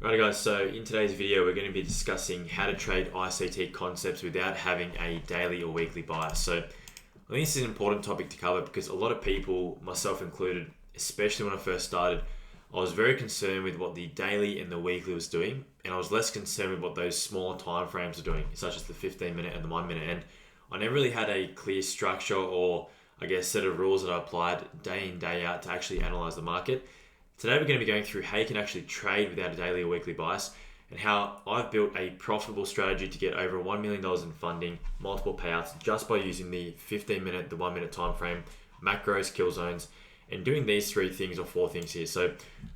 Right guys, so in today's video we're going to be discussing how to trade ICT concepts without having a daily or weekly bias. So I think this is an important topic to cover because a lot of people, myself included, especially when I first started, I was very concerned with what the daily and the weekly was doing, and I was less concerned with what those smaller time frames are doing, such as the 15 minute and the 1 minute. And I never really had a clear structure or I guess set of rules that I applied day in, day out to actually analyze the market. Today we're going to be going through how you can actually trade without a daily or weekly bias and how I've built a profitable strategy to get over $1 million in funding, multiple payouts just by using the 15 minute, the 1 minute time frame, macros, kill zones, and doing these three things or four things here. So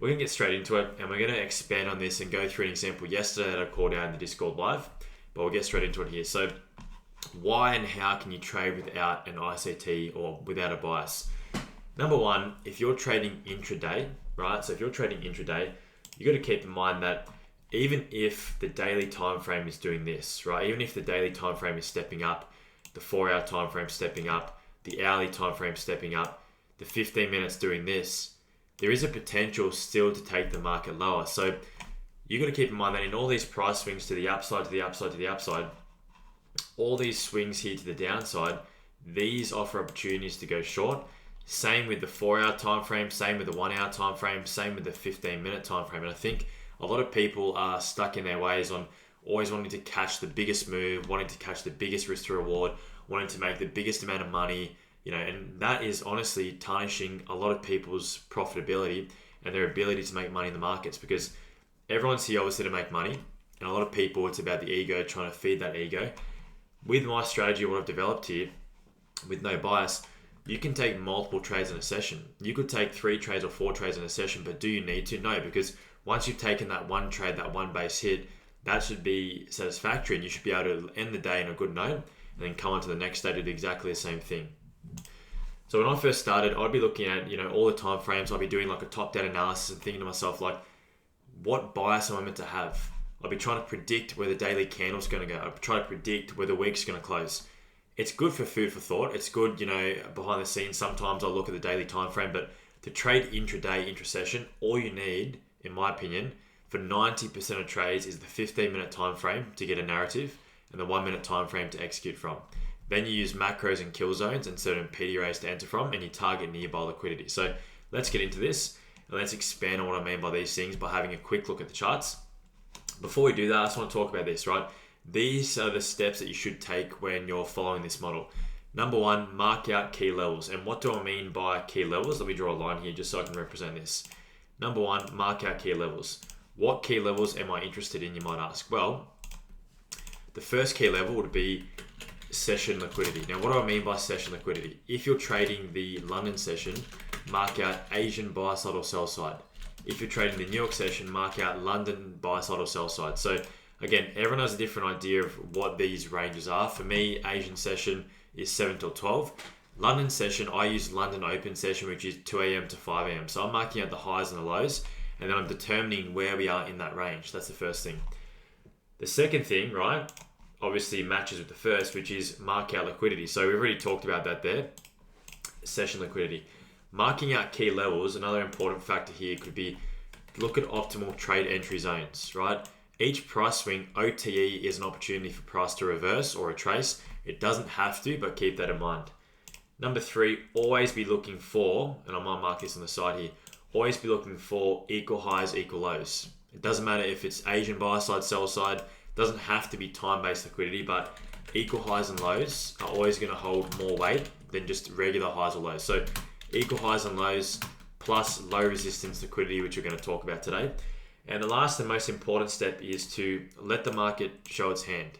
we're going to get straight into it and we're going to expand on this and go through an example yesterday that I called out in the Discord live, but we'll get straight into it here. So why and how can you trade without an ICT or without a bias? Number one, if you're trading intraday, right? So if you're trading intraday, you got to keep in mind that even if the daily time frame is doing this, right? Even if the daily time frame is stepping up, the 4-hour time frame stepping up, the hourly time frame stepping up, the 15 minutes doing this, there is a potential still to take the market lower. So you got to keep in mind that in all these price swings to the upside, to the upside, to the upside, all these swings here to the downside, these offer opportunities to go short. Same with the 4-hour time frame, same with the 1-hour time frame, same with the 15-minute time frame. And I think a lot of people are stuck in their ways on always wanting to catch the biggest move, wanting to catch the biggest risk to reward, wanting to make the biggest amount of money, and that is honestly tarnishing a lot of people's profitability and their ability to make money in the markets, because everyone's here obviously to make money, and a lot of people, it's about the ego, trying to feed that ego. With my strategy, what I've developed here, with no bias, you can take multiple trades in a session. You could take 3 trades or 4 trades in a session, but do you need to? No, because once you've taken that one trade, that one base hit, that should be satisfactory and you should be able to end the day in a good note and then come on to the next day to do exactly the same thing. So when I first started, I'd be looking at, all the time frames. I'd be doing like a top-down analysis and thinking to myself, like, what bias am I meant to have? I'd be trying to predict where the daily candle's going to go. I'd try to predict where the week's going to close. It's good for food for thought. It's good, behind the scenes. Sometimes I'll look at the daily time frame, but to trade intraday, intra-session, all you need, in my opinion, for 90% of trades is the 15-minute time frame to get a narrative and the 1 minute time frame to execute from. Then you use macros and kill zones and certain PDRAs to enter from, and you target nearby liquidity. So let's get into this and let's expand on what I mean by these things by having a quick look at the charts. Before we do that, I just want to talk about this, right? These are the steps that you should take when you're following this model. Number one, mark out key levels. And what do I mean by key levels? Let me draw a line here just so I can represent this. Number one, mark out key levels. What key levels am I interested in, you might ask? Well, the first key level would be session liquidity. Now, what do I mean by session liquidity? If you're trading the London session, mark out Asian buy side or sell side. If you're trading the New York session, mark out London buy side or sell side. So again, everyone has a different idea of what these ranges are. For me, Asian session is 7 till 12. London session, I use London open session, which is 2 a.m. to 5 a.m. So I'm marking out the highs and the lows, and then I'm determining where we are in that range. That's the first thing. The second thing, right, obviously matches with the first, which is mark out liquidity. So we've already talked about that there. Session liquidity. Marking out key levels, another important factor here could be look at optimal trade entry zones, right? Each price swing, OTE, is an opportunity for price to reverse or retrace. It doesn't have to, but keep that in mind. Number 3, always be looking for, and I might mark this on the side here, always be looking for equal highs, equal lows. It doesn't matter if it's Asian buy side, sell side. It doesn't have to be time-based liquidity, but equal highs and lows are always going to hold more weight than just regular highs or lows. So equal highs and lows plus low resistance liquidity, which we're going to talk about today. And the last and most important step is to let the market show its hand.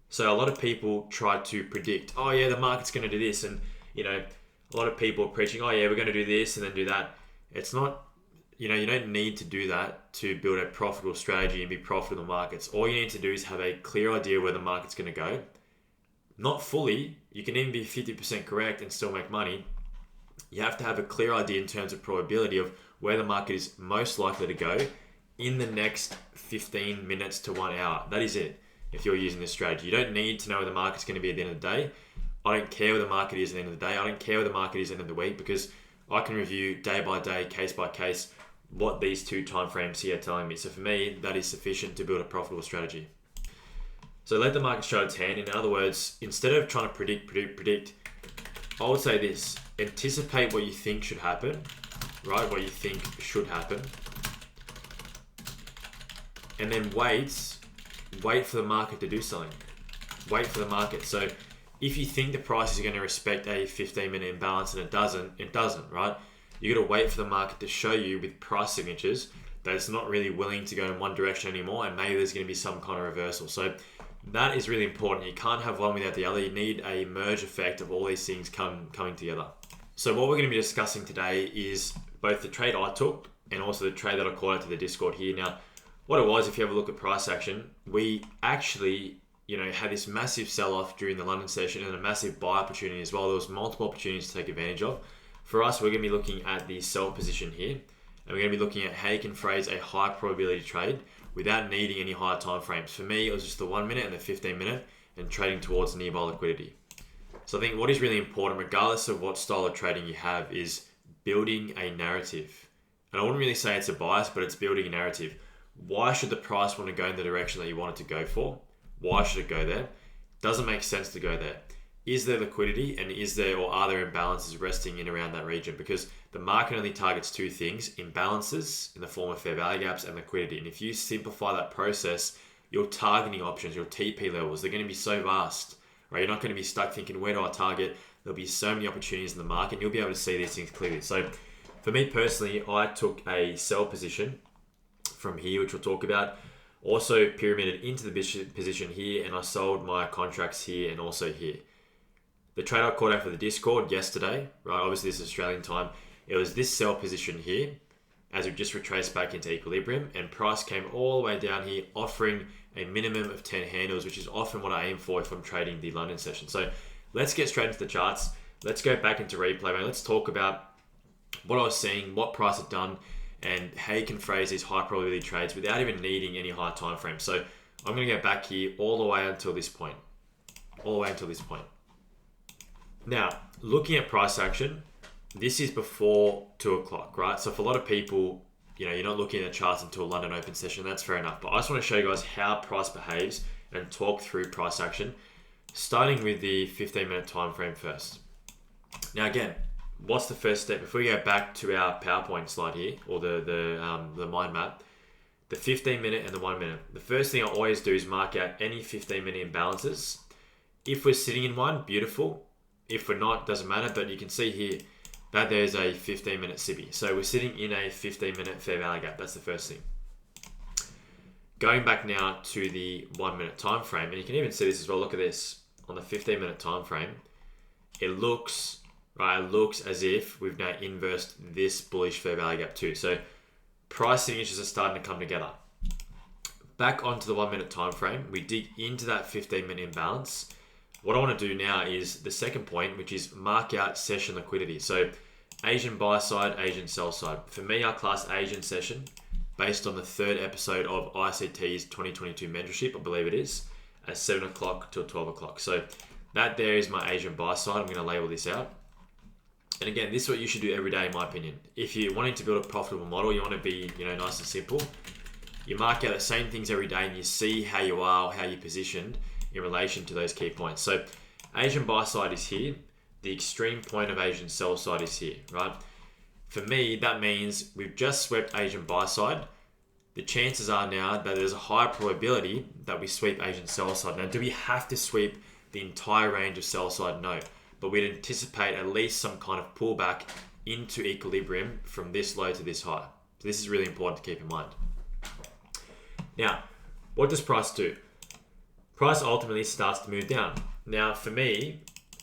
So a lot of people try to predict, oh yeah, the market's going to do this. And, a lot of people are preaching, oh yeah, we're going to do this and then do that. It's not, you don't need to do that to build a profitable strategy and be profitable in the markets. All you need to do is have a clear idea where the market's going to go. Not fully, you can even be 50% correct and still make money. You have to have a clear idea in terms of probability of where the market is most likely to go in the next 15 minutes to 1 hour. That is it. If you're using this strategy, you don't need to know where the market's going to be at the end of the day. I don't care where the market is at the end of the day. I don't care where the market is at the end of the week, because I can review day by day, case by case, what these two time frames here are telling me. So for me, that is sufficient to build a profitable strategy. So let the market show its hand. In other words, instead of trying to predict, I would say this: anticipate what you think should happen, right? What you think should happen, and then wait for the market to do something. Wait for the market. So if you think the price is going to respect a 15-minute imbalance and it doesn't, right? You got to wait for the market to show you with price signatures that it's not really willing to go in one direction anymore, and maybe there's going to be some kind of reversal. So that is really important. You can't have one without the other. You need a merge effect of all these things coming together. So what we're going to be discussing today is both the trade I took and also the trade that I called out to the Discord here. Now, what it was, if you have a look at price action, we actually had this massive sell-off during the London session and a massive buy opportunity as well. There was multiple opportunities to take advantage of. For us, we're going to be looking at the sell position here, and we're going to be looking at how you can phrase a high probability trade without needing any higher time frames. For me, it was just the 1 minute and the 15 minute and trading towards nearby liquidity. So I think what is really important, regardless of what style of trading you have, is building a narrative. And I wouldn't really say it's a bias, but it's building a narrative. Why should the price want to go in the direction that you want it to go for? Why should it go there? Doesn't make sense to go there. Is there liquidity, and are there imbalances resting in around that region? Because the market only targets two things: imbalances in the form of fair value gaps and liquidity. And if you simplify that process, your targeting options, your TP levels, they're going to be so vast, right? You're not going to be stuck thinking, where do I target? There'll be so many opportunities in the market, and you'll be able to see these things clearly. So for me personally, I took a sell position from here, which we'll talk about. Also pyramided into the position here, and I sold my contracts here and also here. The trade I called out for the Discord yesterday, right? Obviously this is Australian time. It was this sell position here, as we just retraced back into equilibrium, and price came all the way down here, offering a minimum of 10 handles, which is often what I aim for if I'm trading the London session. So let's get straight into the charts. Let's go back into replay, man. Let's talk about what I was seeing, what price had done, and how you can phrase these high probability trades without even needing any higher time frame. So I'm going to go back here all the way until this point. Now, looking at price action, this is before 2 o'clock, right? So for a lot of people, you're not looking at the charts until London open session. That's fair enough. But I just want to show you guys how price behaves and talk through price action, starting with the 15-minute time frame first. Now, again, what's the first step? If we go back to our PowerPoint slide here, or the mind map, the 15-minute and the 1 minute. The first thing I always do is mark out any 15-minute imbalances. If we're sitting in one, beautiful. If we're not, doesn't matter. But you can see here that there's a 15-minute SIBI. So we're sitting in a 15-minute fair value gap. That's the first thing. Going back now to the 1 minute time frame, and you can even see this as well. Look at this on the 15-minute time frame. It looks as if we've now inversed this bullish fair value gap too. So price signatures are starting to come together. Back onto the 1 minute time frame, we dig into that 15-minute imbalance. What I want to do now is the second point, which is mark out session liquidity. So Asian buy side, Asian sell side. For me, I class Asian session based on the third episode of ICT's 2022 mentorship, I believe it is, at 7 o'clock till 12 o'clock. So that there is my Asian buy side. I'm going to label this out. And again, this is what you should do every day, in my opinion. If you're wanting to build a profitable model, you want to be, nice and simple. You mark out the same things every day, and you see how you are, how you're positioned in relation to those key points. So Asian buy side is here. The extreme point of Asian sell side is here, right? For me, that means we've just swept Asian buy side. The chances are now that there's a higher probability that we sweep Asian sell side. Now, do we have to sweep the entire range of sell side? No. But we'd anticipate at least some kind of pullback into equilibrium from this low to this high. So this is really important to keep in mind. Now, what does price do? Price ultimately starts to move down. Now, for me,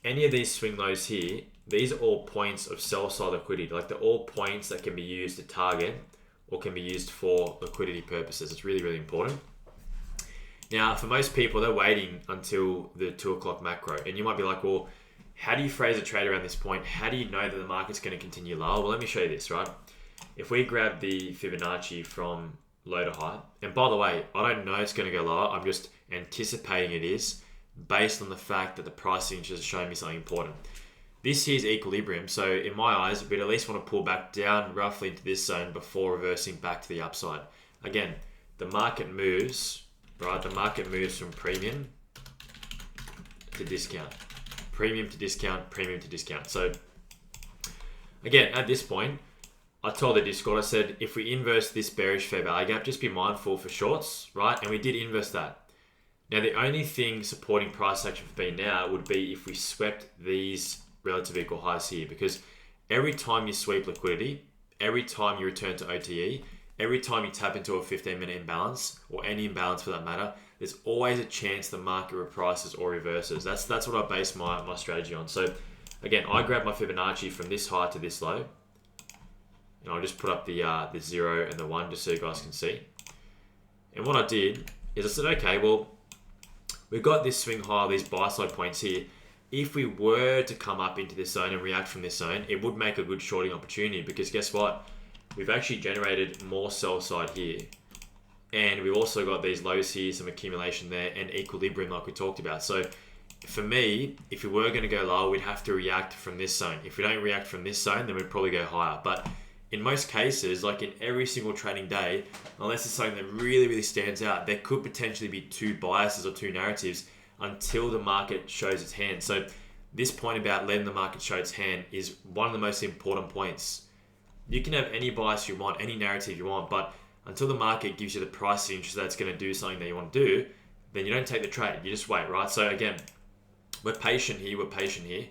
any of these swing lows here, these are all points of sell side liquidity. Like, they're all points that can be used to target or can be used for liquidity purposes. It's really, really important. Now, for most people, they're waiting until the 2 o'clock macro. And you might be like, well, how do you phrase a trade around this point? How do you know that the market's going to continue lower? Well, let me show you this, right? If we grab the Fibonacci from low to high, and by the way, I don't know it's going to go lower. I'm just anticipating it is based on the fact that the price signatures are showing me something important. This here is equilibrium. So in my eyes, we'd at least want to pull back down roughly into this zone before reversing back to the upside. Again, the market moves, right? The market moves from premium to discount, premium to discount, premium to discount. So again, at this point, I told the Discord, I said, if we inverse this bearish fair value gap, just be mindful for shorts, right? And we did inverse that. Now, the only thing supporting price action for me now would be if we swept these relative equal highs here, because every time you sweep liquidity, every time you return to OTE, every time you tap into a 15-minute imbalance, or any imbalance for that matter, there's always a chance the market reprices or reverses. That's what I base my strategy on. So again, I grabbed my Fibonacci from this high to this low, and I'll just put up the 0 and the 1 just so you guys can see. And what I did is I said, okay, well, we've got this swing high, these buy side points here. If we were to come up into this zone and react from this zone, it would make a good shorting opportunity, because guess what? We've actually generated more sell side here. And we've also got these lows here, some accumulation there, and equilibrium like we talked about. So for me, if we were going to go lower, we'd have to react from this zone. If we don't react from this zone, then we'd probably go higher. But in most cases, like in every single trading day, unless it's something that really, really stands out, there could potentially be two biases or two narratives until the market shows its hand. So this point about letting the market show its hand is one of the most important points. You can have any bias you want, any narrative you want, but until the market gives you the price interest that's going to do something that you want to do, then you don't take the trade. You just wait, right? So again, we're patient here,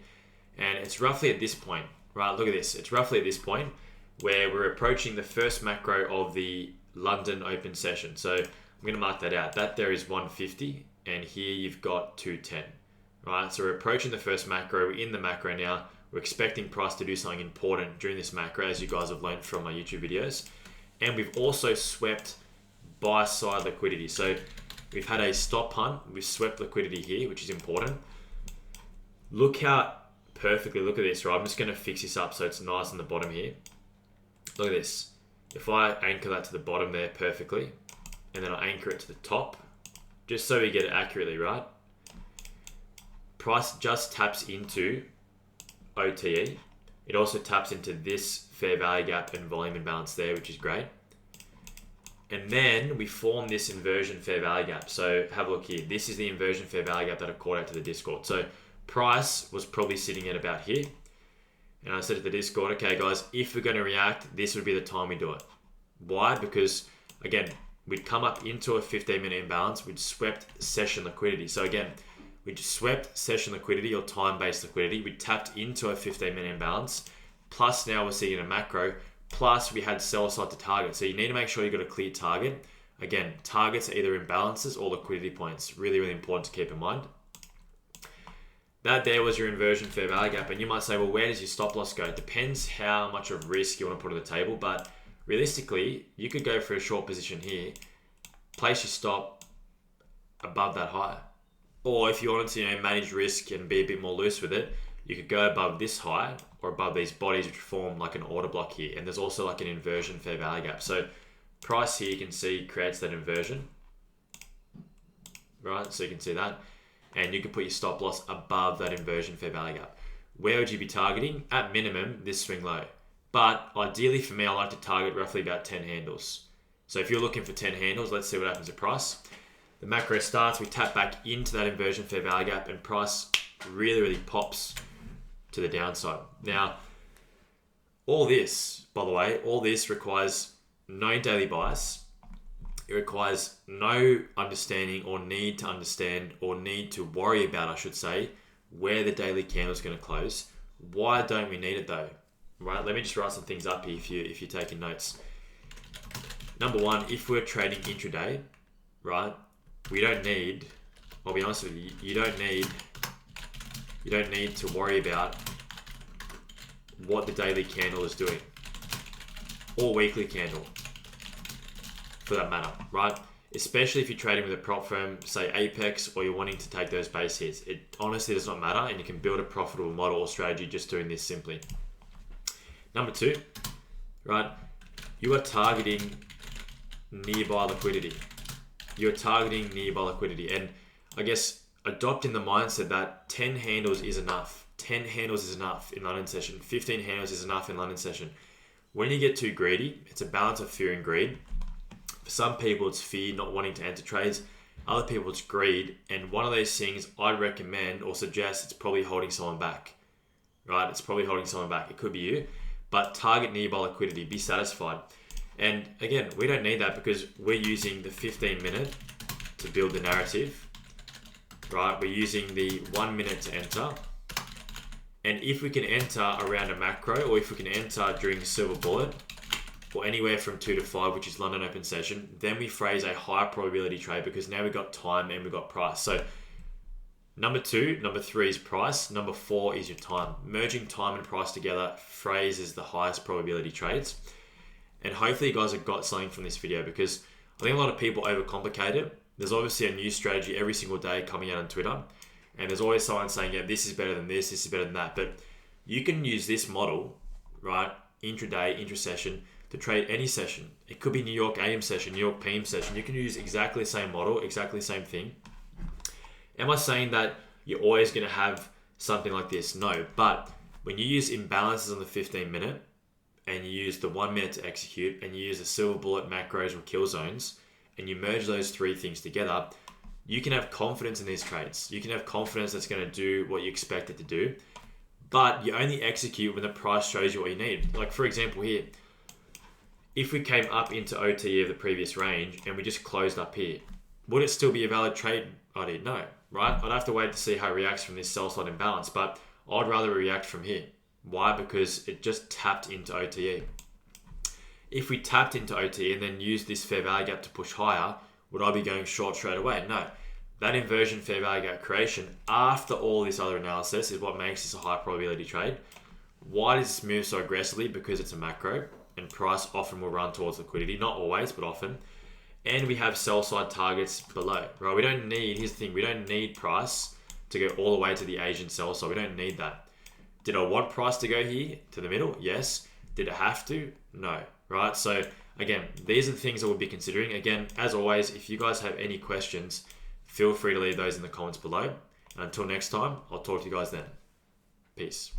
and it's roughly at this point, right? Look at this. It's roughly at this point where we're approaching the first macro of the London open session. So I'm going to mark that out. That there is 150, and here you've got 210, right? So we're approaching the first macro. We're in the macro now. We're expecting price to do something important during this macro, as you guys have learned from my YouTube videos. And we've also swept buy side liquidity. So we've had a stop hunt. We've swept liquidity here, which is important. Look how perfectly, look at this, right? I'm just going to fix this up so it's nice on the bottom here. Look at this. If I anchor that to the bottom there perfectly, and then I anchor it to the top, just so we get it accurately, right? Price just taps into OTE. It also taps into this fair value gap and volume imbalance there, which is great. And then we form this inversion fair value gap. So have a look here. This is the inversion fair value gap that I called out to the Discord. So price was probably sitting at about here. And I said to the Discord, okay guys, if we're going to react, this would be the time we do it. Why? Because again, we'd come up into a 15-minute imbalance, we'd swept session liquidity. So again, we just swept session liquidity or time-based liquidity. We tapped into a 15-minute imbalance. Plus now we're seeing a macro. Plus we had sell side to target. So you need to make sure you've got a clear target. Again, targets are either imbalances or liquidity points. Really, really important to keep in mind. That there was your inversion fair value gap. And you might say, well, where does your stop loss go? It depends how much of risk you want to put on the table. But realistically, you could go for a short position here, place your stop above that high. Or if you wanted to manage risk and be a bit more loose with it, you could go above this high or above these bodies which form like an order block here. And there's also like an inversion fair value gap. So price here, you can see, creates that inversion, right? So you can see that. And you can put your stop loss above that inversion fair value gap. Where would you be targeting? At minimum, this swing low. But ideally for me, I like to target roughly about 10 handles. So if you're looking for 10 handles, let's see what happens at price. The macro starts, we tap back into that inversion fair value gap, and price really, really pops to the downside. Now, all this, by the way, all this requires no daily bias. It requires no understanding or need to understand or need to worry about, I should say, where the daily candle is going to close. Why don't we need it though? Right, let me just write some things up here if you're taking notes. Number one, if we're trading intraday, right, we don't need, I'll be honest with you, you don't need to worry about what the daily candle is doing or weekly candle for that matter, right? Especially if you're trading with a prop firm, say Apex, or you're wanting to take those base hits. It honestly does not matter, and you can build a profitable model or strategy just doing this simply. Number two, right? You are targeting nearby liquidity. You're targeting nearby liquidity. And I guess adopting the mindset that 10 handles is enough. 10 handles is enough in London session. 15 handles is enough in London session. When you get too greedy, it's a balance of fear and greed. For some people, it's fear, not wanting to enter trades. Other people, it's greed. And one of those things I'd recommend or suggest, it's probably holding someone back, right? It's probably holding someone back. It could be you, but target nearby liquidity, be satisfied. And again, we don't need that because we're using the 15 minute to build the narrative, right? We're using the 1 minute to enter. And if we can enter around a macro, or if we can enter during silver bullet, or anywhere from 2 to 5, which is London open session, then we phrase a higher probability trade because now we've got time and we've got price. So number 3 is price. Number 4 is your time. Merging time and price together phrases the highest probability trades. And hopefully you guys have got something from this video because I think a lot of people overcomplicate it. There's obviously a new strategy every single day coming out on Twitter. And there's always someone saying, yeah, this is better than this is better than that. But you can use this model, right, intraday, intra-session, to trade any session. It could be New York AM session, New York PM session. You can use exactly the same model, exactly the same thing. Am I saying that you're always going to have something like this? No. But when you use imbalances on the 15 minute and you use the 1 minute to execute and you use the silver bullet macros or kill zones and you merge those 3 things together, you can have confidence in these trades. You can have confidence that's going to do what you expect it to do, but you only execute when the price shows you what you need. Like for example here, if we came up into OTE of the previous range and we just closed up here, would it still be a valid trade idea? No, right? I'd have to wait to see how it reacts from this sell side imbalance, but I'd rather react from here. Why? Because it just tapped into OTE. If we tapped into OTE and then used this fair value gap to push higher, would I be going short straight away? No. That inversion fair value gap creation after all this other analysis is what makes this a high probability trade. Why does this move so aggressively? Because it's a macro and price often will run towards liquidity. Not always, but often. And we have sell side targets below, right? We don't need, here's the thing, we don't need price to go all the way to the Asian sell side. We don't need that. Did I want price to go here to the middle? Yes. Did it have to? No, right? So again, these are the things that we'll be considering. Again, as always, if you guys have any questions, feel free to leave those in the comments below. And until next time, I'll talk to you guys then. Peace.